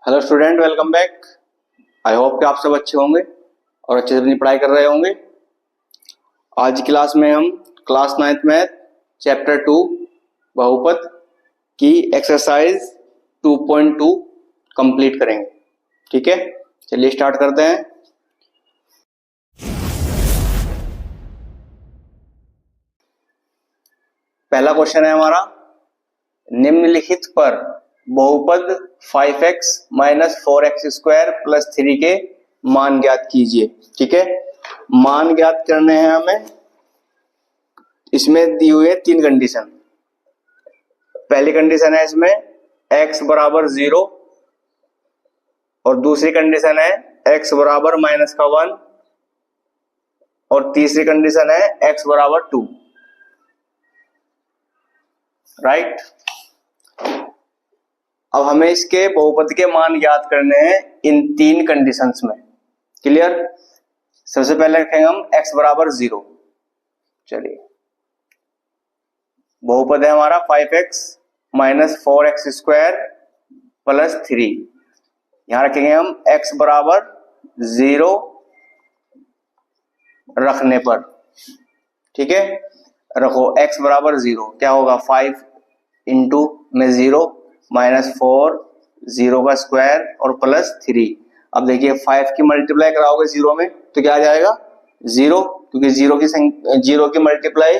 Hello student, welcome back. I hope कि आप सब अच्छे होंगे और अच्छे से अपनी पढ़ाई कर रहे होंगे। आज की क्लास में हम क्लास 9th मैथ चैप्टर 2 बहुपद की एक्सरसाइज 2.2 कंप्लीट करेंगे। ठीक है, चलिए स्टार्ट करते हैं। पहला क्वेश्चन है हमारा, निम्नलिखित पर बहुपद 5x minus 4x square plus 3 के मान ज्ञात कीजिए। ठीक है, मान ज्ञात करने हैं हमें। इसमें दी हुई है 3 कंडीशन। पहली कंडीशन है इसमें x बराबर 0 और दूसरी कंडीशन है x बराबर -1 और तीसरी कंडीशन है x बराबर 2। राइट। अब हमें इसके बहुपद के मान ज्ञात करने हैं इन 3 कंडीशंस में। क्लियर। सबसे पहले रखेंगे हम x बराबर 0। चलिए, बहुपद है हमारा 5x minus 4x square plus 3। यहां रखेंगे हम x बराबर 0 रखने पर। ठीक है, रखो x बराबर 0। क्या होगा, 5 इंटू में 0 माइनस 4 0 का स्क्वायर और प्लस 3। अब देखिए 5 की मल्टीप्लाई कराओगे 0 में तो क्या आ जाएगा 0, क्योंकि 0 की मल्टीप्लाई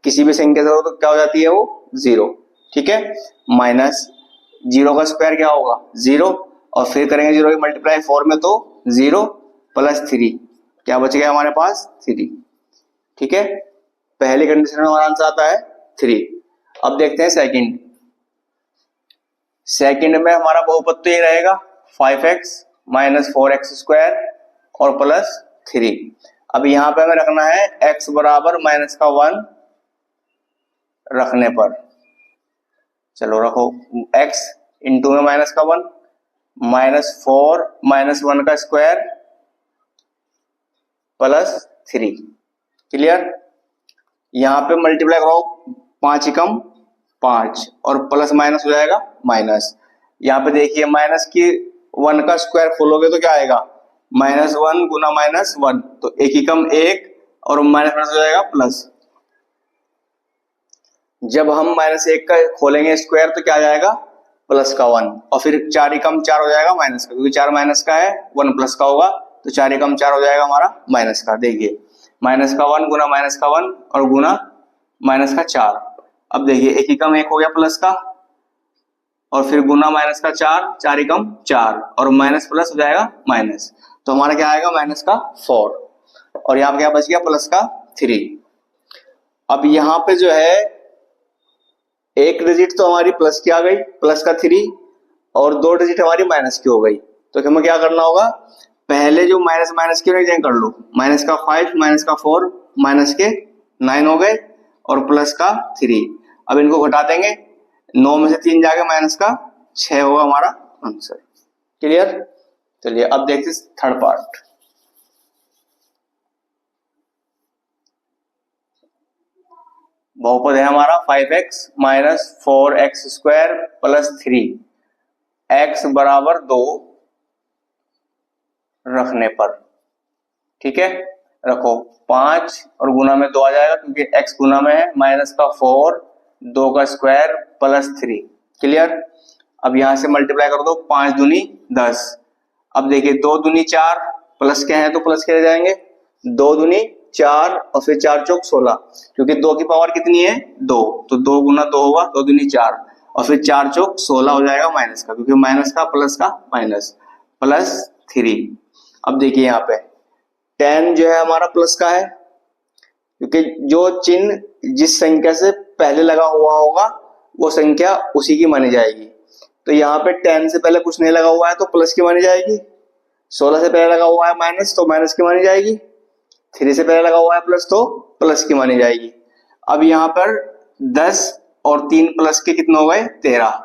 किसी भी संख्या से हो तो क्या हो जाती है वो 0। ठीक है, माइनस 0 का स्क्वायर क्या होगा 0 और फिर करेंगे 0 की मल्टीप्लाई 4 में तो 0 प्लस 3। क्या बच गया हमारे पास 3। ठीक है, पहली कंडीशन में हमारा आंसर आता है 3। अब देखते हैं सेकंड में हमारा बहुपद तो ये रहेगा 5x माइनस 4x स्क्वायर और प्लस 3। अब यहां पे हमें रखना है x बराबर -1 रखने पर। चलो रखो, x इंटू में -1 -4 -1 का स्क्वायर प्लस 3। क्लियर। यहां पे मल्टीप्लाई करो 5 एकम 5 और प्लस माइनस हो जाएगा माइनस। यहाँ पे देखिए माइनस की 1 का स्क्वायर खोलोगे तो क्या आएगा -1 गुना -1, तो 1 एकम 1 और माइनस हो जाएगा प्लस। जब हम -1 का खोलेंगे स्क्वायर तो क्या आ जाएगा प्लस का 1 और फिर 4 एकम 4 हो जाएगा माइनस का, क्योंकि 4 माइनस का है 1 प्लस का होगा तो 4 एकम 4 हो जाएगा हमारा माइनस का। देखिए माइनस का 1 गुना माइनस का 1 और गुना माइनस का 4। अब देखिए 1 एकम 1 हो गया प्लस का और फिर गुना माइनस का 4, 4 एकम 4 और माइनस प्लस हो जाएगा माइनस, तो हमारा क्या आएगा माइनस का 4 और यहाँ पे क्या बच गया प्लस का 3। अब यहाँ पे जो है एक डिजिट तो हमारी प्लस की आ गई, प्लस का 3, और 2 डिजिट हमारी माइनस की हो गई। तो हमें क्या करना होगा, पहले जो माइनस माइनस की एग्जाम कर लो। माइनस का 5 माइनस का 4 माइनस के 9 हो गए और प्लस का 3। अब इनको घटा देंगे, 9 में से 3 जाके माइनस का 6 होगा हमारा आंसर। क्लियर। चलिए अब देखते हैं थर्ड पार्ट। बहुपद है हमारा 5x minus 4x square plus 3, x बराबर 2 रखने पर। ठीक है, रखो 5 और गुना में 2 आ जाएगा क्योंकि x गुना में है, माइनस का 4 2 का स्क्वायर प्लस 3। क्लियर। अब यहां से मल्टीप्लाई कर दो, 5 दूनी 10। अब देखिए 2 दूनी 4 प्लस के हैं तो प्लस के जाएंगे, 2 दूनी 4 और फिर 4 चौक 16, क्योंकि 2 की पावर कितनी है 2, तो 2 गुना 2 होगा, 2 दूनी 4 और फिर 4 चौक 16 हो जाएगा माइनस का, क्योंकि माइनस का माइनस प्लस 3। अब देखिए यहाँ पे 10 जो है हमारा प्लस का है, क्योंकि जो चिन्ह जिस संख्या से पहले लगा हुआ होगा वो संख्या उसी की मानी जाएगी। तो यहाँ पे 10 से पहले कुछ नहीं लगा हुआ है तो प्लस की मानी जाएगी, 16 से पहले लगा हुआ है माइनस तो माइनस की मानी जाएगी, 3 से पहले लगा हुआ है प्लस तो प्लस की मानी जाएगी। अब यहाँ पर 10 और 3 प्लस के कितने हो गए 13,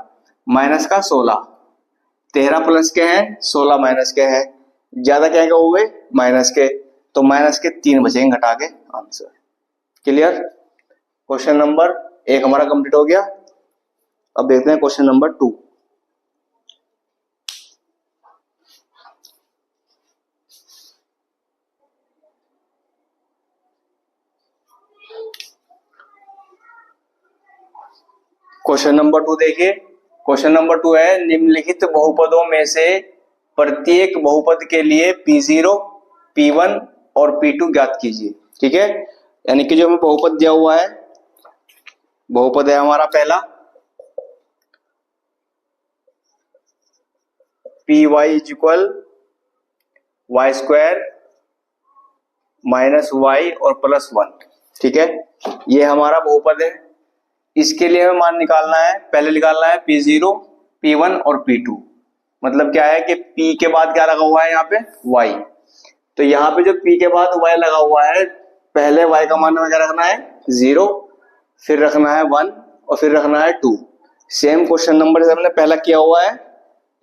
माइनस का 16, 13 प्लस के हैं 16 माइनस के हैं, ज्यादा क्या हुए माइनस के, तो माइनस के 3 बचेंगे घटा के आंसर। क्लियर। क्वेश्चन नंबर 1 हमारा कंप्लीट हो गया। अब देखते हैं क्वेश्चन नंबर 2। क्वेश्चन नंबर 2 देखिए। क्वेश्चन नंबर 2 है, निम्नलिखित बहुपदों में से प्रत्येक बहुपद के लिए P0, P1 और P2 ज्ञात कीजिए। ठीक है, यानी कि जो हमें बहुपद दिया हुआ है, बहुपद है हमारा पहला Py is equal y square minus y और प्लस 1। ठीक है, ये हमारा बहुपद है। इसके लिए हमें मान निकालना है, पहले निकालना है P0, P1 और P2। मतलब क्या है कि P के बाद क्या लगा हुआ है यहाँ पे y। तो यहाँ पे जो P के बाद y लगा हुआ है, पहले y का मान हमें क्या रखना है 0, फिर रखना है 1 और फिर रखना है 2। सेम क्वेश्चन नंबर से हमने पहला किया हुआ है,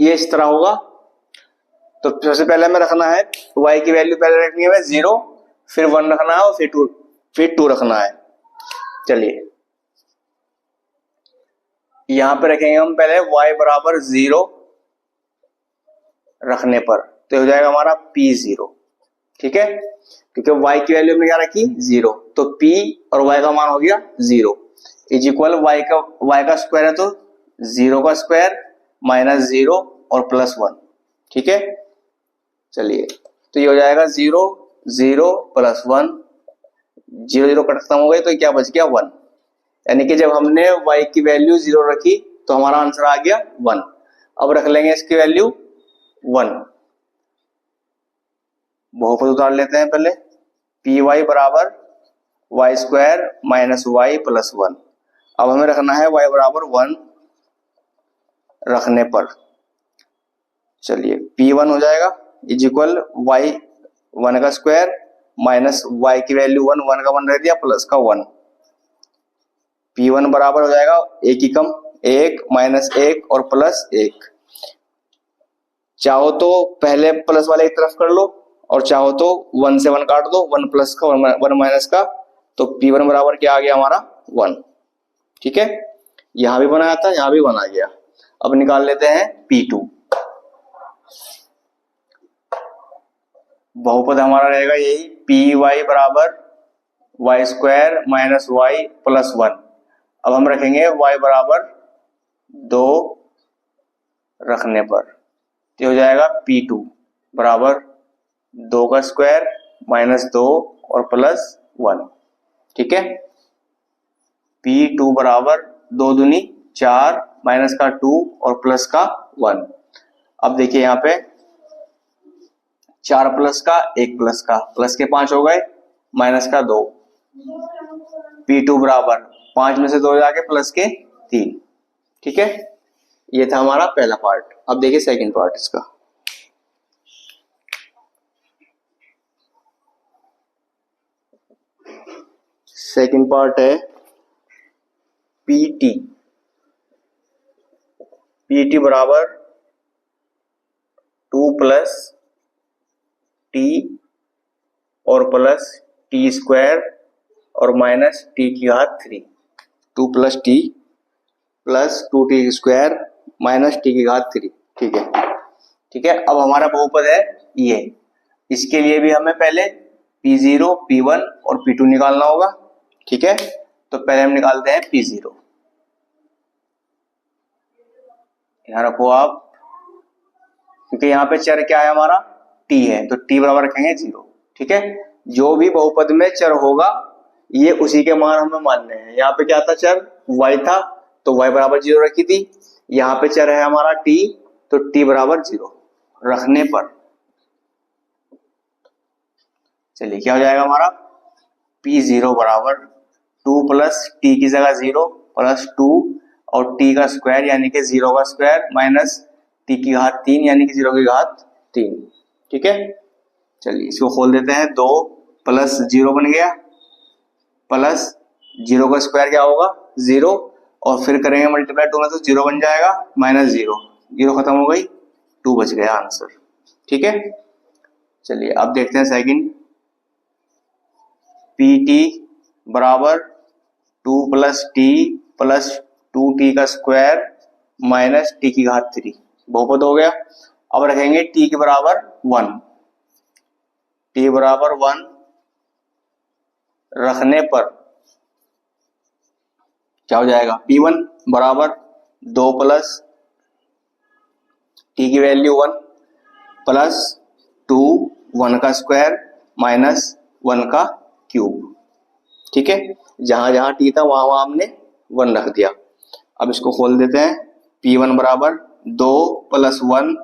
ये इस तरह होगा। तो सबसे पहले हमें रखना है y की वैल्यू पहले रखनी है 0, फिर 1 रखना है और फिर 2 रखना है। चलिए यहां पे रखेंगे हम पहले y बराबर 0 रखने पर, तो हो जाएगा हमारा P0। ठीक है, क्योंकि y की वैल्यू में क्या रखी 0, तो P और y का मान हो गया 0 इज इक्वल y का स्क्वायर है तो 0 का स्क्वायर माइनस 0 और प्लस 1। ठीक है, चलिए तो ये हो जाएगा 0 0 प्लस 1, 0 0 कट खत्म हो गई तो क्या बच गया 1। यानी कि जब हमने y की वैल्यू 0 रखी तो हमारा आंसर आ गया 1। अब रख लेंगे इसकी वैल्यू 1। बहुपद उतार लेते हैं पहले, Py बराबर y square minus y plus 1। अब हमें रखना है y बराबर 1 रखने पर, चलिए P1 हो जाएगा इज इक्वल वाई 1 का स्क्वायर माइनस y की वैल्यू 1, 1 का 1 रख दिया प्लस का 1। P1 बराबर हो जाएगा एक ही कम 1 माइनस 1 और प्लस 1। चाहो तो पहले प्लस वाले एक तरफ कर लो और चाहो तो 1 से 1 काट दो, 1 प्लस का 1 माइनस का, तो P1 बराबर क्या आ गया हमारा 1। ठीक है, यहां भी बनाया था, यहां भी बना गया। अब निकाल लेते हैं P2। बहुपद हमारा रहेगा यही Py बराबर y square minus y plus 1। अब हम रखेंगे y बराबर 2 रखने पर, तो हो जाएगा P2 बराबर 2 का स्क्वायर माइनस 2 और प्लस 1। ठीक है, P2 बराबर 2 दूनी 4 माइनस का 2 और प्लस का 1। अब देखिए यहाँ पे 4 प्लस का 1 प्लस का, प्लस के 5 हो गए माइनस का 2। P2 बराबर 5 में से 2 जाके प्लस के 3। ठीक है, ये था हमारा पहला पार्ट। अब देखिए सेकंड पार्ट इसका। सेकंड पार्ट है PT बराबर 2 प्लस टी और प्लस टी स्क्वायर और माइनस टी की घात 3। 2 plus T plus 2t square minus T की घात 3। ठीक है, ठीक है। अब हमारा बहुपद है ये, इसके लिए भी हमें पहले P0, P1 और P2 निकालना होगा। ठीक है, तो पहले हम निकालते हैं P0। यहां रखो आप, क्योंकि यहाँ पे चर क्या है हमारा t है, तो t बराबर रखेंगे 0। ठीक है, जो भी बहुपद में चर होगा ये उसी के मान हमें मानने हैं। यहाँ पे क्या था चर y था, तो y बराबर 0 रखी थी। यहाँ पे चर है हमारा t, तो t बराबर 0 रखने पर, चलिए क्या हो जाएगा हमारा P0 बराबर 2 प्लस टी की जगह 0 प्लस 2 और t का स्क्वायर यानी कि 0 का स्क्वायर माइनस t की घात 3 यानी कि 0 की घात 3। ठीक है, चलिए इसको खोल देते हैं। 2 प्लस 0 बन गया, प्लस 0 का स्क्वायर क्या होगा 0 और फिर करेंगे मल्टीप्लाई 2 में तो 0 बन जाएगा, माइनस 0, 0 खत्म हो गई, 2 बच गया आंसर। ठीक है, चलिए अब देखते हैं सेकंड। PT बराबर 2 प्लस टी प्लस 2t का स्क्वायर माइनस टी की घात 3 बहुपद हो गया। अब रखेंगे t के बराबर 1, t बराबर 1 रखने पर, क्या हो जाएगा, P1 बराबर 2 प्लस t की वैल्यू 1 प्लस 2 1 का स्क्वायर माइनस 1 का क्यूब। ठीक है, जहां जहां t था वहां वहां हमने 1 रख दिया। अब इसको खोल देते हैं। P1 बराबर 2 प्लस 1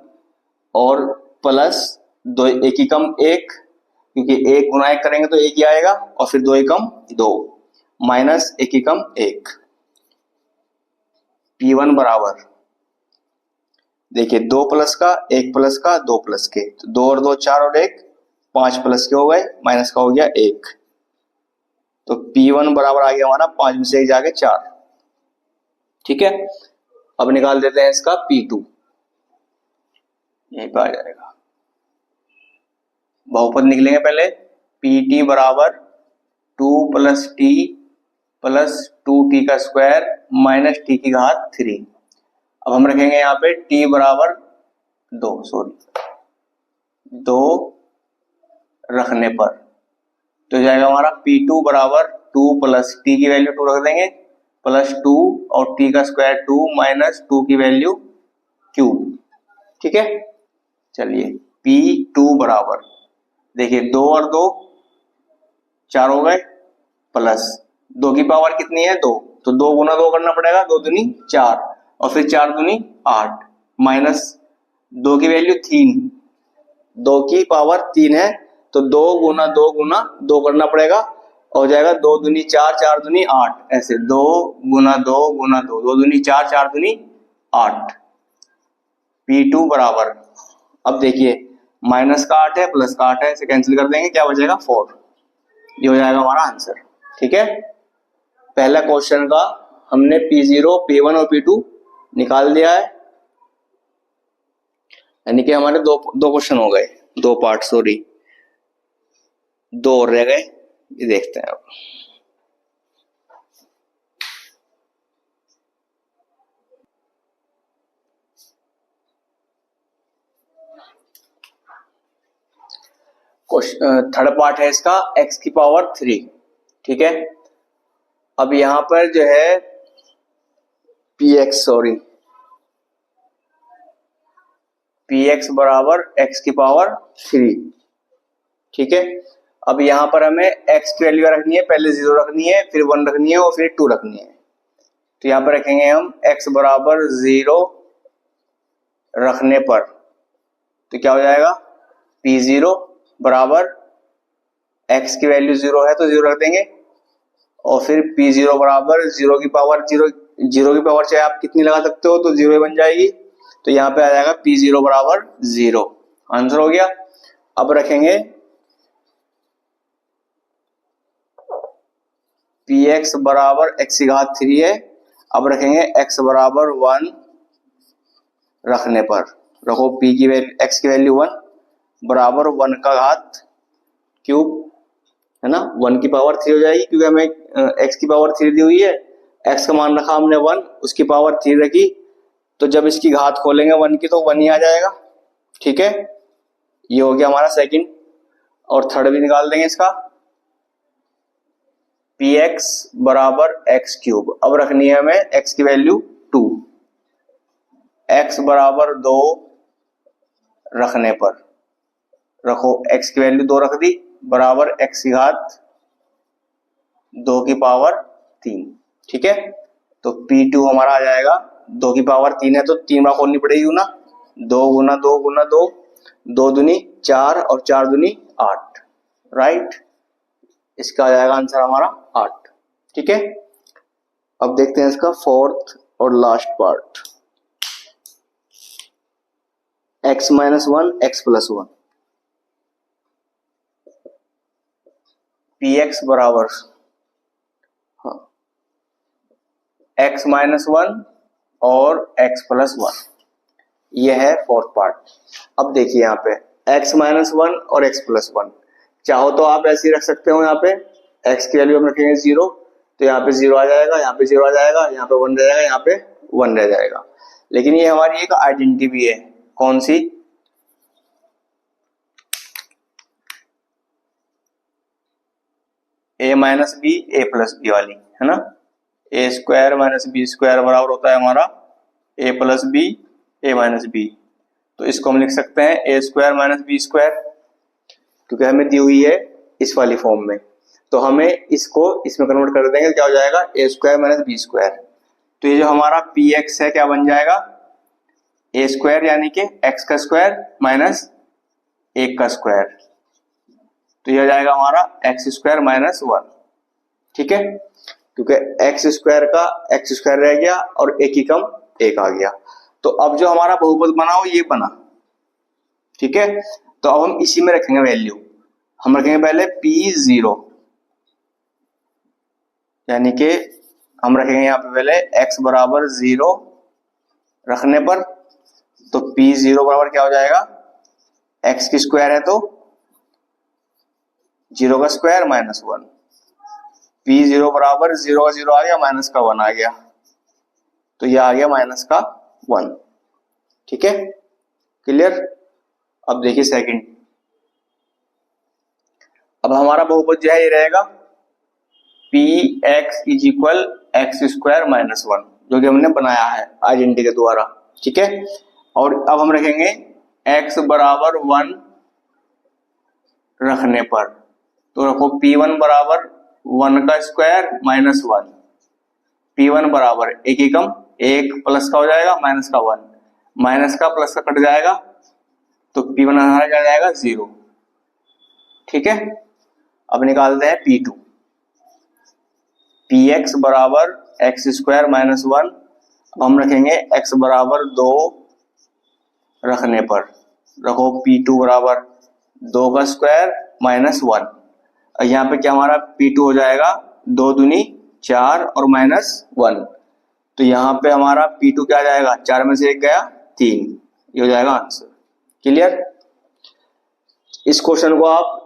और प्लस 2 एक ही कम 1, क्योंकि 1 गुना 1 करेंगे तो 1 ही आएगा, और फिर 2 एकम 2 माइनस 1 एकम 1। P1 बराबर देखिए 2 प्लस का 1 प्लस का 2 प्लस के, तो 2 और 2 4 और 1 5 प्लस के हो गए, माइनस का हो गया 1। तो P1 बराबर आ गया हमारा 5 में से 1 जाके 4। ठीक है, अब निकाल देते हैं इसका P2, यहीं पे आ जाएगा। बहुपद निकलेंगे पहले। PT बराबर 2 प्लस टी प्लस 2t का स्क्वायर माइनस t की घात 3। अब हम रखेंगे यहाँ पे t बराबर 2 रखने पर तो जाएगा हमारा P2 बराबर 2 प्लस t की वैल्यू 2 रख देंगे प्लस 2 और t का स्क्वायर 2 माइनस 2 की वैल्यू क्यूब। ठीक है, चलिए P2 बराबर देखिए 2 और 2 4 हो गए, प्लस 2 की पावर कितनी है 2, तो 2 गुना 2 करना पड़ेगा, 2 दूनी 4 और फिर 4 दूनी 8 माइनस 2 की वैल्यू 3, 2 की पावर 3 है तो 2 गुना 2 करना पड़ेगा, हो जाएगा 2 दूनी 4 4 दूनी 8, ऐसे 2 गुना 2 गुना 2, 2 दूनी 4 4 दूनी 8। P2 बराबर, अब देखिए माइनस का 8 है प्लस का 8 है, इसे कैंसिल कर देंगे, क्या बचेगा 4। ये हो जाएगा हमारा आंसर। ठीक है, पहला क्वेश्चन का हमने P0 P1 और P2 निकाल दिया है, यानी कि हमारे दो क्वेश्चन हो गए, 2 पार्ट, सॉरी 2 और रह गए, ये देखते हैं अब। थर्ड पार्ट है इसका x की पावर 3। ठीक है, अब यहां पर जो है px बराबर x की पावर 3। ठीक है, अब यहां पर हमें x की वैल्यू रखनी है, पहले 0 रखनी है, फिर 1 रखनी है और फिर 2 रखनी है। तो यहां पर रखेंगे हम x बराबर 0 रखने पर, तो क्या हो जाएगा P0 बराबर x की वैल्यू 0 है तो 0 रख देंगे, और फिर P0 बराबर 0 की पावर 0 की पावर चाहे आप कितनी लगा सकते हो तो 0 ही बन जाएगी, तो यहाँ पे आ जाएगा P0 बराबर 0। आंसर हो गया। अब रखेंगे Px बराबर x की घात 3 है, अब रखेंगे x बराबर 1 रखने पर, रखो p की वैल्यू x की वैल्यू 1 बराबर 1 का घात क्यूब, है ना, 1 की पावर 3 हो जाएगी, क्योंकि हमें x की पावर 3 दी हुई है, x का मान रखा हमने 1, उसकी पावर 3 रखी, तो जब इसकी घात खोलेंगे 1 की तो 1 ही आ जाएगा। ठीक है, ये हो गया हमारा सेकंड, और थर्ड भी निकाल देंगे इसका, px बराबर x क्यूब, अब रखनी है हमें x की वैल्यू 2, x बराबर 2 रखने पर, रखो x की वैल्यू 2 रख दी, बराबर x की घात 2 की पावर 3। ठीक है, तो P2 हमारा आ जाएगा 2 की पावर 3 है तो 3 बार खोलनी पड़ेगी ना, 2 गुना 2 गुना 2, 2 दूनी 4 और 4 दूनी 8, राइट, इसका आ जाएगा आंसर हमारा 8। ठीक है, अब देखते हैं इसका फोर्थ और last part, x minus 1 x plus 1। px बराबर x माइनस 1 और x प्लस 1, यह है फोर्थ पार्ट। अब देखिए यहाँ पे x माइनस 1 और x प्लस 1, चाहो तो आप ऐसे ही रख सकते हो, यहाँ पे x की वैल्यू हम रखेंगे 0, तो यहाँ पे 0 आ जाएगा, यहाँ पे 0 आ जाएगा, यहाँ पे 1 रह जाएगा, यहाँ पे 1 रह जाएगा, लेकिन ये हमारी एक आइडेंटिटी भी है, कौन सी, a minus b a plus b वाली, है ना, a square minus b square बराबर होता है हमारा a plus b a minus b. तो इसको हम लिख सकते हैं a square minus b square, क्योंकि हमें दी हुई है इस वाली फॉर्म में, तो हमें इसको इसमें कन्वर्ट कर देंगे, क्या हो जाएगा ए स्क्वायर माइनस बी स्क्वायर। तो ये जो हमारा पी एक्स है क्या बन जाएगा ए स्क्वायर यानी कि एक्स का स्क्वायर माइनस एक का स्क्वायर, तो यह हो जाएगा हमारा एक्स स्क्वायर माइनस वन। ठीक है, क्योंकि एक्स स्क्वायर का एक्स स्क्वायर रह गया और एक ही कम एक आ गया। तो अब जो हमारा बहुपद बना हो ये बना। ठीक है, तो अब हम इसी में रखेंगे वैल्यू। हम रखेंगे पहले P0 यानी कि हम रखेंगे यहाँ पे पहले x बराबर 0 रखने पर, तो P0 बराबर क्या हो जाएगा x की स्क्वायर है तो 0 का स्क्वायर माइनस 1। P0 बराबर 0 का 0 आ गया, माइनस का 1 आ गया, तो यह आ गया माइनस का 1। ठीक है, क्लियर। अब देखिए सेकंड, अब हमारा बहुपद जो है ये रहेगा Px is equal x square minus 1, जो कि हमने बनाया है आइडेंटिटी के द्वारा। ठीक है, और अब हम रखेंगे x बराबर 1 रखने पर, तो रखो P1 बराबर 1 का स्क्वायर माइनस 1। P1 बराबर एक ही कम एक, प्लस का हो जाएगा माइनस का 1, माइनस का प्लस का कट जाएगा, तो P1 हमारा क्या जाएगा 0। ठीक है, अब निकालते हैं P2। Px बराबर एक्स स्क्वायर माइनस 1, अब हम रखेंगे x बराबर 2 रखने पर, रखो P2 बराबर 2 का स्क्वायर माइनस 1। यहाँ पे क्या हमारा P2 हो जाएगा 2 दूनी 4 और माइनस 1, तो यहाँ पे हमारा P2 क्या आ जाएगा 4 में से 1 गया 3, ये हो जाएगा आंसर। क्लियर। इस क्वेश्चन को आप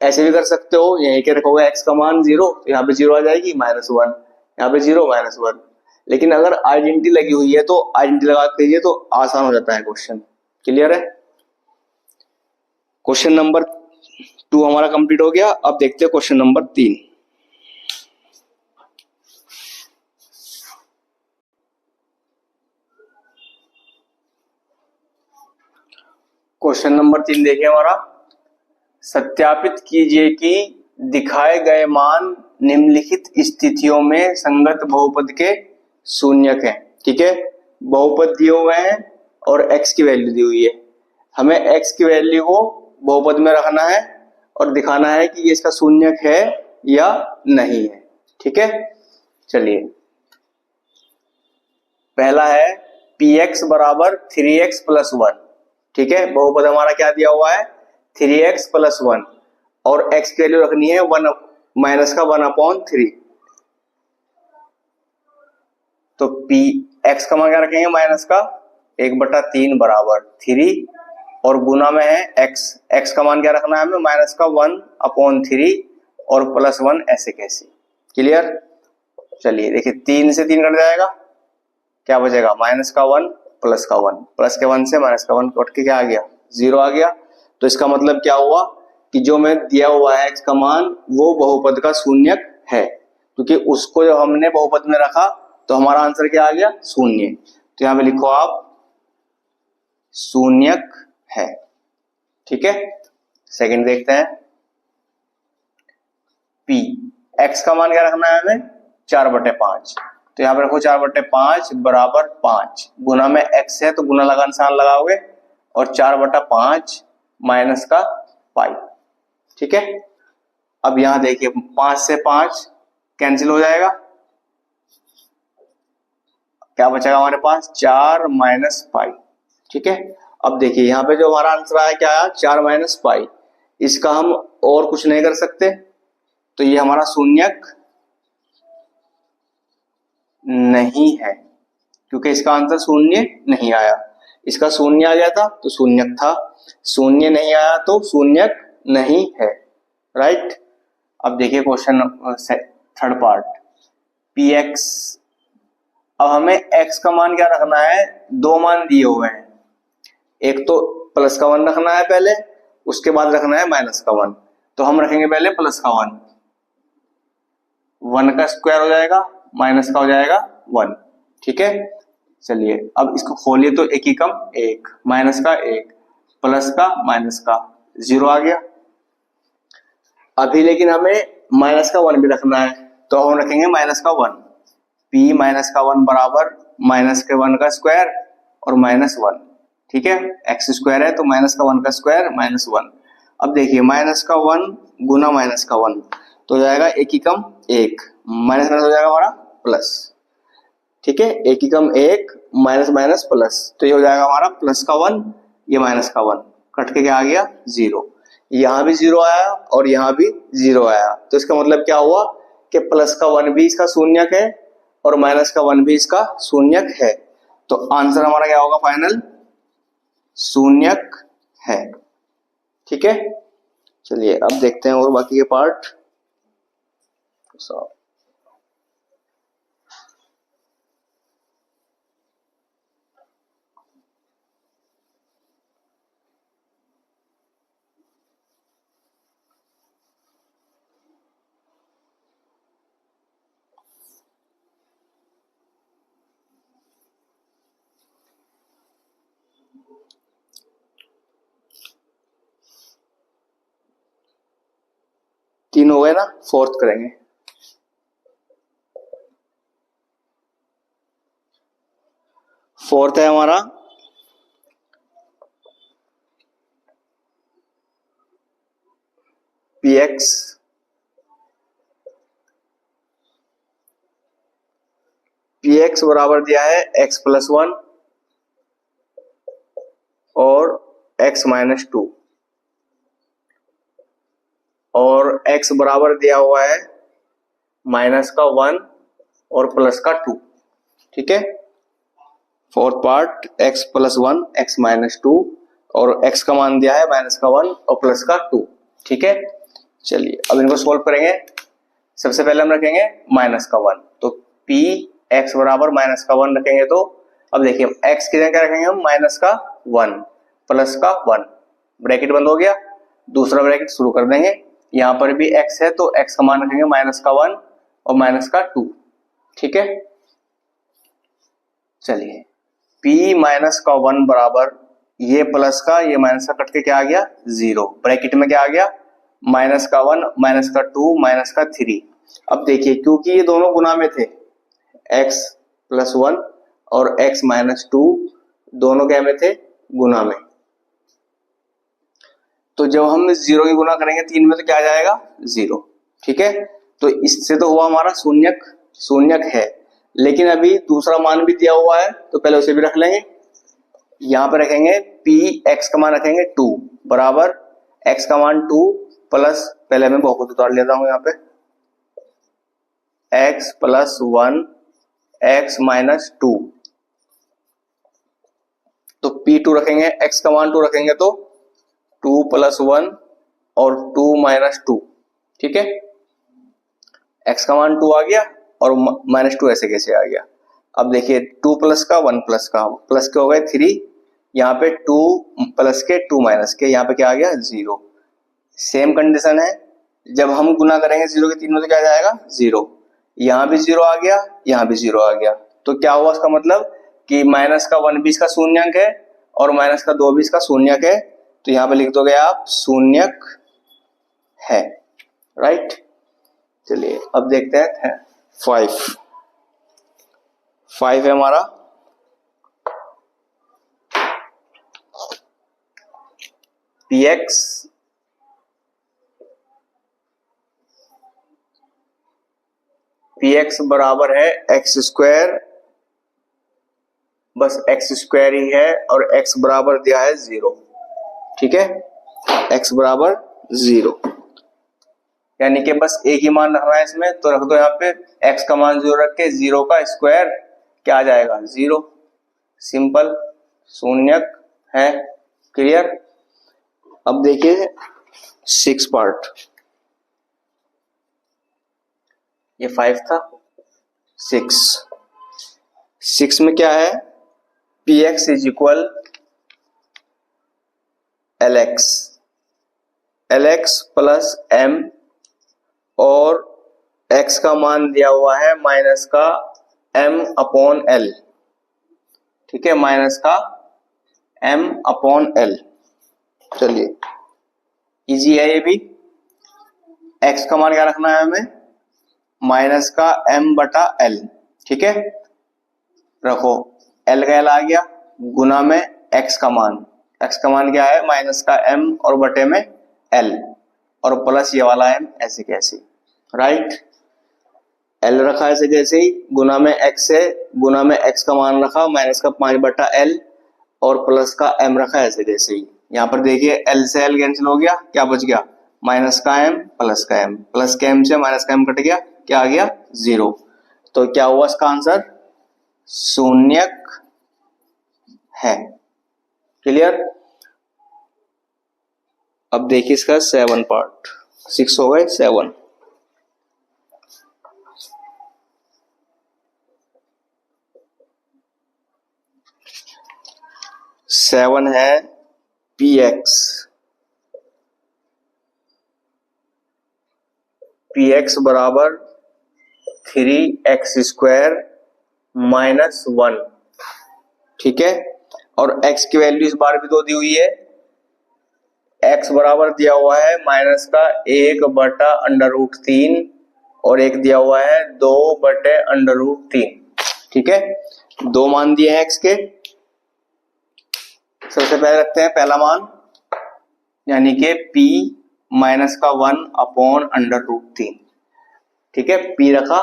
ऐसे भी कर सकते हो, यहीं के रखोगे x का मान 0, तो यहाँ पे 0 आ जाएगी माइनस 1, यहाँ पे 0 माइनस 1। लेकिन अगर आइडेंटिटी लगी हुई है तो आइडेंटिटी लगा दीजिए तो आसान हो जाता है क्वेश्चन। क्लियर है। क्वेश्चन नंबर 2 हमारा कंप्लीट हो गया। अब देखते हैं क्वेश्चन नंबर 3। क्वेश्चन नंबर 3 देखिए हमारा, सत्यापित कीजिए कि दिखाए गए मान निम्नलिखित स्थितियों में संगत बहुपद के शून्यक हैं। ठीक है, बहुपद दिए हुए हैं और x की वैल्यू दी हुई है, हमें x की वैल्यू को बहुपद में रखना है और दिखाना है कि ये इसका शून्यक है या नहीं है। ठीक है, चलिए पहला है Px बराबर 3x प्लस 1। ठीक है, बहुपद हमारा क्या दिया हुआ है 3x प्लस 1, और x की वैल्यू रखनी है 1 माइनस का 1/3। तो x का मान क्या रखेंगे माइनस का 1/3 बराबर 3, और गुना में है x का मान क्या रखना है हमें माइनस का 1/3 और प्लस 1 ऐसे कैसे। क्लियर। चलिए देखिए 3 से 3 कट जाएगा, क्या बचेगा माइनस का 1 प्लस का 1, प्लस के 1 से माइनस का 1 कट के क्या आ गया 0 आ गया। तो इसका मतलब क्या हुआ कि जो मैं दिया हुआ है x का मान वो बहुपद का शून्यक है, क्योंकि उसको जब हमने बहुपद में रखा तो हमारा आंसर क्या आ गया शून्य। तो यहां पे लिखो आप शून्यक है। ठीक है, सेकंड देखते हैं। P x का मान क्या रखना है हमें 4/5, तो यहाँ पे रखो 4/5 बराबर 5, गुना में x है तो गुना लगा निशान लगाओगे, और 4/5 माइनस का पाई। ठीक है, अब यहां देखिए 5 से 5 कैंसिल हो जाएगा, क्या बचेगा हमारे पास 4 माइनस पाई। ठीक है, अब देखिए यहाँ पे जो हमारा आंसर आया क्या आया 4 माइनस पाई, इसका हम और कुछ नहीं कर सकते, तो ये हमारा शून्यक नहीं है, क्योंकि इसका आंसर शून्य नहीं आया। इसका शून्य आ गया था तो शून्यक था, शून्य नहीं आया तो शून्यक नहीं है। राइट। अब देखिए क्वेश्चन थर्ड पार्ट Px, अब हमें x का मान क्या रखना है, 2 मान दिए हुए हैं, एक तो प्लस का 1 रखना है पहले, उसके बाद रखना है माइनस का 1। तो हम रखेंगे पहले प्लस का 1 का स्क्वायर हो जाएगा माइनस का हो जाएगा 1। ठीक है, चलिए अब इसको खोलिए तो एक ही कम एक, माइनस का एक, प्लस का माइनस का, 0 आ गया। अभी लेकिन हमें माइनस का 1 भी रखना है, तो हम रखेंगे माइनस का 1। p माइनस का 1 बराबर माइनस के 1 का स्क्वायर और माइनस 1। ठीक है, एक्स स्क्वायर है तो माइनस का 1 का स्क्वायर माइनस 1। अब देखिए माइनस का 1 गुना माइनस का 1 तो हो जाएगा एक ही कम एक, माइनस माइनस हो जाएगा हमारा प्लस। ठीक है, एक ही कम एक, माइनस माइनस प्लस, तो ये हो जाएगा हमारा प्लस का 1, ये माइनस का 1, कट के क्या आ गया 0। यहाँ भी 0 आया और यहाँ भी 0 आया, तो इसका मतलब क्या हुआ कि प्लस का 1 भी इसका शून्यक है और माइनस का 1 भी इसका शून्यक है। तो आंसर हमारा क्या होगा फाइनल, शून्यक है। ठीक है, चलिए अब देखते हैं और बाकी के पार्ट। तीन हो गए ना, फोर्थ करेंगे। फोर्थ है हमारा px बराबर दिया है x प्लस 1 और x माइनस 2 और x बराबर दिया हुआ है माइनस का 1 और प्लस का 2। ठीक है, fourth part x plus 1 x minus 2 और x का मान दिया है माइनस का 1 और प्लस का 2। ठीक है, चलिए अब इनको सोल्व करेंगे। सबसे पहले हम रखेंगे माइनस का 1, तो p x बराबर माइनस का 1 रखेंगे, तो अब देखिए x की जगह क्या रखेंगे हम, माइनस का 1 प्लस का 1, ब्रैकेट बंद हो गया, दूसरा ब्रैकेट शुरू कर देंगे। यहां पर भी x है तो x का मान रखेंगे माइनस का 1 और माइनस का 2। ठीक है, चलिए p माइनस का 1 बराबर ये प्लस का ये माइनस का कट के क्या आ गया 0, ब्रैकेट में क्या आ गया माइनस का 1 माइनस का 2 माइनस का 3। अब देखिए क्योंकि ये दोनों गुना में थे, x प्लस 1 और x माइनस 2 दोनों क्या में थे, गुना में, तो जब हम 0 की गुना करेंगे 3 में तो क्या आ जाएगा 0। ठीक है, तो इससे तो हुआ हमारा शून्यक, शून्यक है, लेकिन अभी दूसरा मान भी दिया हुआ है तो पहले उसे भी रख लेंगे। यहां पर रखेंगे p x का मान रखेंगे 2 बराबर x का मान 2 प्लस, पहले मैं बहुपद उतार लेता हूं, यहाँ पे x प्लस 1 x माइनस 2, तो p2 रखेंगे, x का मान 2 रखेंगे तो 2 प्लस 1 और 2 माइनस 2। ठीक है, x का मान 2 आ गया और माइनस 2 ऐसे कैसे आ गया। अब देखिए 2 प्लस का 1 प्लस का, प्लस के हो गए 3, यहाँ पे 2 प्लस के 2 माइनस के, यहाँ पे क्या आ गया 0। सेम कंडीशन है, जब हम गुना करेंगे 0 के 3 में तो क्या जाएगा 0, यहाँ भी 0 आ गया, यहाँ भी 0 आ गया, तो क्या हुआ इसका मतलब कि माइनस का 1 भी इसका शून्यक है और माइनस का 2 भी इसका शून्यक है, तो यहाँ पे लिख दोगे आप शून्यक है। राइट, चलिए अब देखते हैं 5 है हमारा px बराबर है एक्स स्क्वायर, बस एक्स स्क्वायर ही है और x बराबर दिया है 0। ठीक है, x बराबर 0, यानी कि बस एक ही मान रखना है इसमें, तो रख दो यहाँ पे x का मान 0 रख के 0 का स्क्वायर क्या आ जाएगा 0, सिंपल, शून्यक है। क्लियर, अब देखिए 6 पार्ट, ये 5 था, 6 में क्या है, px is equal lx plus m और x का मान दिया हुआ है माइनस का m/l, ठीक है, माइनस का m/l। चलिए इजी है ये भी। x का मान क्या रखना है हमें, माइनस का m/l, ठीक है। रखो l का l आ गया गुना में x का मान क्या है माइनस का m और बटे में l और प्लस ये वाला m, ऐसे कैसे, राइट। l रखा ऐसे कैसे ही, गुना में x है, गुना में x का मान रखा माइनस का 5/l और प्लस का m रखा ऐसे कैसे ही। यहाँ पर देखिए l से l कैंसिल हो गया, क्या बच गया माइनस का m प्लस का m, प्लस के m से माइनस का m कट गया, क्या आ गया 0। तो क्या हुआ इसका आंसर, शून्यक है। क्लियर। अब देखिए इसका 7 पार्ट, 6 हो गए, 7 है px बराबर 3x² माइनस 1, ठीक है। और x की वैल्यू इस बार भी तो दी हुई है, x बराबर दिया हुआ है माइनस का 1/√3 और एक दिया हुआ है 2/√3, ठीक है। दो मान दिए हैं x के। सबसे पहले रखते हैं पहला मान, यानी कि p माइनस का 1/√3, ठीक है। p रखा,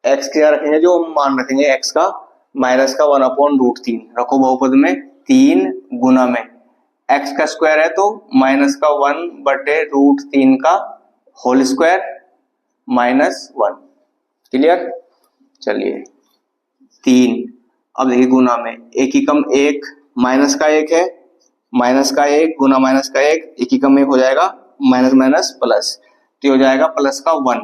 x क्या रखेंगे, जो मान रखेंगे x का माइनस का 1/√3, रखो बहुपद में 3 गुना में x का स्क्वायर है तो माइनस का 1/√3 का होल स्क्वायर माइनस 1। क्लियर। चलिए 3, अब देखिए गुना में एक ही कम एक, माइनस का 1 है, माइनस का 1 गुना माइनस का 1, एक ही कम 1 हो जाएगा, माइनस माइनस प्लस, तो हो जाएगा प्लस का 1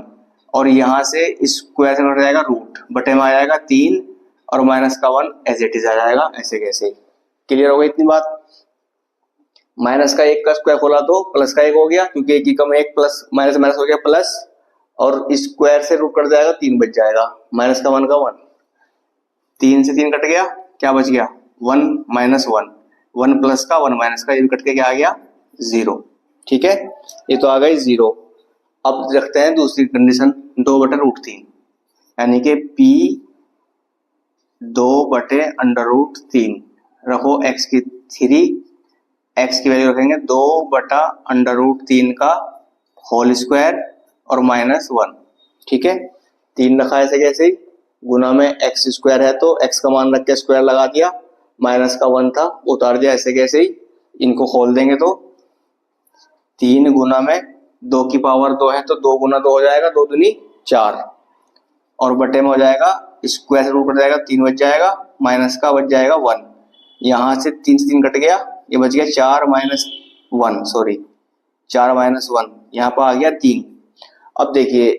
और यहां से स्क्वायर से कट जाएगा रूट, बटे में आ जाएगा 3 और माइनस का 1 एज इट इज आ जाएगा, ऐसे कैसे। क्लियर हो गई इतनी बात। माइनस का 1 का स्क्वायर खोला तो प्लस का 1 हो गया, क्योंकि एक ही कम 1 प्लस माइनस माइनस हो गया प्लस, और स्क्वायर से रूट कट जाएगा 3 बच जाएगा, माइनस का 1 का 1, 3 से 3 कट गया, क्या बच गया 1 माइनस 1, 1 प्लस का 1 माइनस का, ये कट के क्या आ गया 0, ठीक है। ये तो आ गई 0। अब रखते हैं दूसरी कंडीशन 2/√3, यानी कि p 2/√3, रखो x की 3, x की वैल्यू रखेंगे 2/√3 का होल स्क्वायर और माइनस 1, ठीक है। 3 रखा ऐसे कैसे ही, गुना में x स्क्वायर है तो x का मान रख के स्क्वायर लगा दिया, माइनस का 1 था उतार दिया, ऐसे कैसे ही। इनको खोल देंगे तो 3 गुना में 2 की पावर 2 है तो 2 गुना 2 हो जाएगा, 2 दूनी 4 और बटे में हो जाएगा स्क्वायर से रूट कट जाएगा, 3 बच जाएगा, माइनस का बच जाएगा 1, यहां से 3 से 3 कट गया, ये बच गया 4 माइनस 1, सॉरी 4 माइनस 1, यहाँ पर आ गया 3। अब देखिए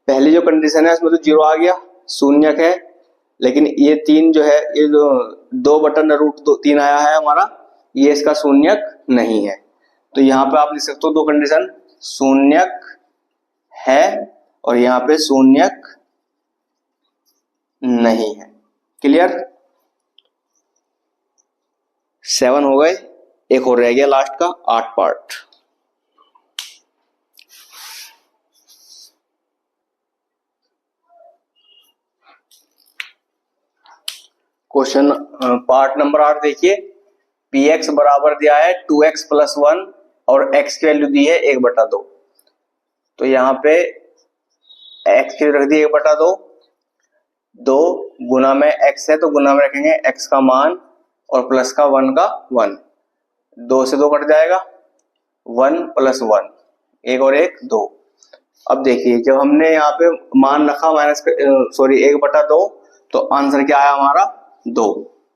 पहली जो कंडीशन है इसमें तो 0 आ गया, शून्यक है, लेकिन ये 3 जो है, ये जो 2/√3 आया है हमारा, ये इसका शून्यक नहीं है। तो यहाँ पे आप लिख सकते हो दो कंडीशन, शून्यक है और यहाँ पे शून्यक नहीं है। क्लियर। 7 हो गए, एक और रह गया लास्ट का 8 पार्ट। क्वेश्चन पार्ट नंबर 8 देखिए, px बराबर दिया है 2x प्लस 1 और x की वैल्यू दी है 1/2, तो यहाँ पे x की रख दी 1/2, 2 गुना में x है तो गुना में रखेंगे x का मान और प्लस का 1 का 1, 2 से 2 कट जाएगा, 1 प्लस 1, एक और एक 2। अब देखिए जब हमने यहाँ पे मान रखा माइनस सॉरी 1/2, तो आंसर क्या आया हमारा 2,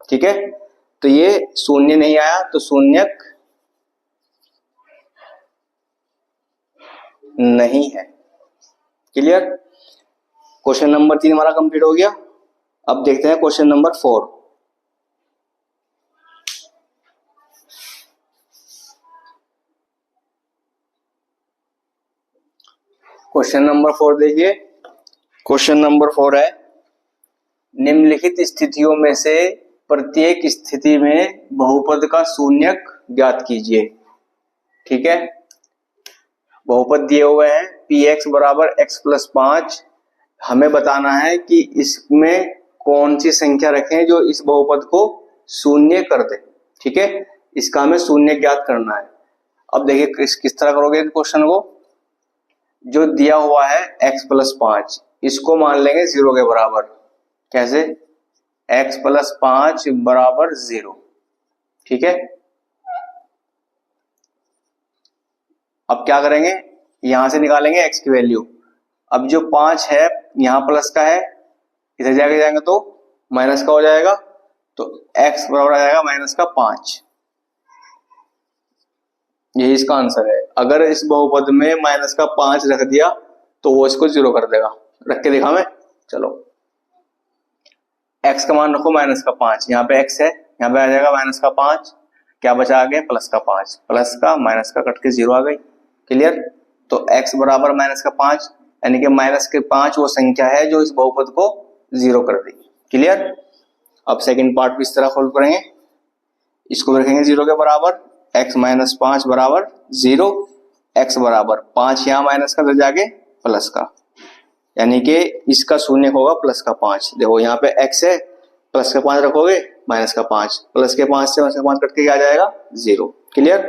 ठीक है। तो ये शून्य नहीं आया, तो शून्यक नहीं है। क्लियर। क्वेश्चन नंबर 3 हमारा कंप्लीट हो गया। अब देखते हैं क्वेश्चन नंबर 4। क्वेश्चन नंबर 4 देखिए। क्वेश्चन नंबर 4 है, निम्नलिखित स्थितियों में से प्रत्येक स्थिति में बहुपद का शून्यक ज्ञात कीजिए। ठीक है, बहुपद दिए हुए हैं px बराबर x प्लस 5। हमें बताना है कि इसमें कौन सी संख्या रखें जो इस बहुपद को शून्य कर दे। ठीक है, इसका हमें शून्य ज्ञात करना है। अब देखिए किस तरह करोगे क्वेश्चन को। जो दिया हुआ है x प्लस 5, इसको मान लेंगे 0 के बराबर। कैसे? x प्लस 5 बराबर 0। ठीक है, अब क्या करेंगे, यहां से निकालेंगे x की वैल्यू। अब जो 5 है यहां प्लस का है, इधर जाके जाएंगे तो माइनस का हो जाएगा, तो x बराबर आ जाएगा माइनस का 5। यही इसका आंसर है। अगर इस बहुपद में माइनस का 5 रख दिया तो वो इसको 0 कर देगा। रख के दिखा मैं, चलो। x का मान रखो माइनस का 5, यहाँ पे x है, यहाँ पे आ जाएगा माइनस का 5। क्या बचा आगे? प्लस का 5। प्लस का माइनस का कट के 0 आ गई। क्लियर? तो x बराबर माइनस का 5, यानी कि माइनस के 5 वो संख्या है जो इस बहुपद को 0 कर देगी। क्लियर? अब सेकंड पार्ट भी इस तरह सोल्व करेंगे। इसको रखेंगे 0 के बराबर, x माइनस 5 बराबर 0। x बराबर 5 यहाँ माइनस का, जाके प्लस का, यानी कि इसका शून्य होगा प्लस का 5। देखो यहाँ पे x है, प्लस का 5 रखोगे माइनस का 5, प्लस के 5 से माइनस का 5 कट के आ जाएगा 0। क्लियर?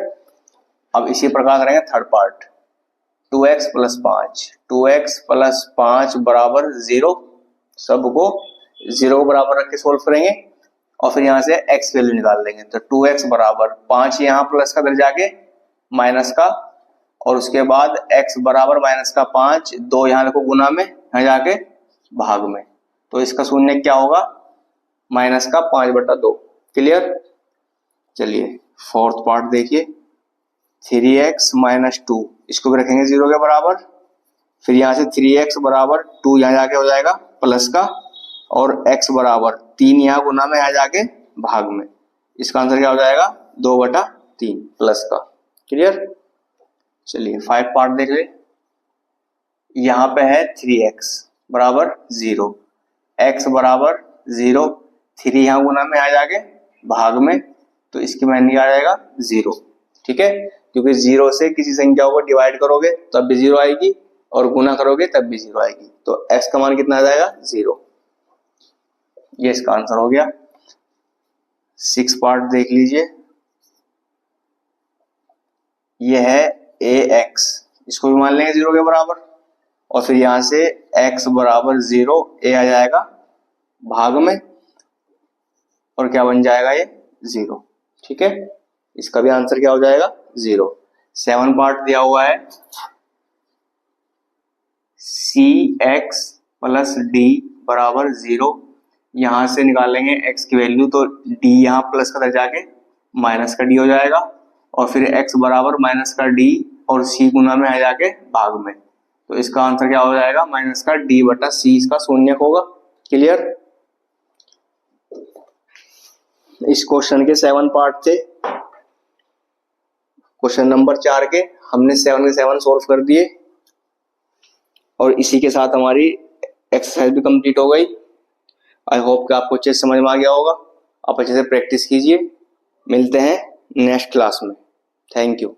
अब इसी प्रकार करेंगे third part. 2x plus 5, 2x plus 5 बराबर 0। सबको 0 के बराबर रख के सोल्व करेंगे और फिर यहां से x वैल्यू निकाल देंगे। तो 2x बराबर 5 यहाँ प्लस का, इधर जाके माइनस का, और उसके बाद x बराबर माइनस का 5, 2 यहाँ लिखो गुना में, यहाँ जाके भाग में। तो इसका शून्य क्या होगा? माइनस का 5/2। क्लियर? चलिए फोर्थ पार्ट देखिए। 3x माइनस 2, इसको भी रखेंगे 0 के बराबर। फिर यहाँ से 3x बराबर 2 यहाँ जाके हो जाएगा प्लस का, और x बराबर 3 यहाँ गुना में, यहाँ जाके भाग में। इसका आंसर क्या हो जाएगा? 2/3 प्लस का। क्लियर? चलिए 5 पार्ट देख ले। यहाँ पे है 3x बराबर 0, x बराबर 0, 3 यहाँ गुना में, आ जाके भाग में, तो इसकी माइनस आ जाएगा 0। ठीक है, क्योंकि 0 से किसी संख्या को डिवाइड करोगे तब भी 0 आएगी, और गुना करोगे तब भी 0 आएगी। तो x का मान कितना आ जाएगा? 0। ये इसका आंसर हो गया। 6 पार्ट देख लीजिए। ये है ax, इसको भी मान लेंगे 0 के बराबर, और फिर यहां से x बराबर 0, a आ जाएगा भाग में, और क्या बन जाएगा? ये 0। ठीक है, इसका भी आंसर क्या हो जाएगा? 0। 7 पार्ट दिया हुआ है। cx प्लस d बराबर 0। यहां से निकालेंगे x की वैल्यू, तो d यहाँ प्लस का जाके माइनस का d हो जाएगा, और फिर x बराबर माइनस का d, और c गुना में आ जाके भाग में। तो इसका आंसर क्या हो जाएगा? माइनस का d/c, इसका शून्य होगा। क्लियर? इस क्वेश्चन के 7 पार्ट थे। क्वेश्चन नंबर 4 के हमने 7 के 7 सोल्व कर दिए, और इसी के साथ हमारी एक्सरसाइज भी कंप्लीट हो गई। आई होप कि आपको अच्छे से समझ में आ गया होगा। आप अच्छे से प्रैक्टिस कीजिए। मिलते हैं नेक्स्ट क्लास में। Thank you.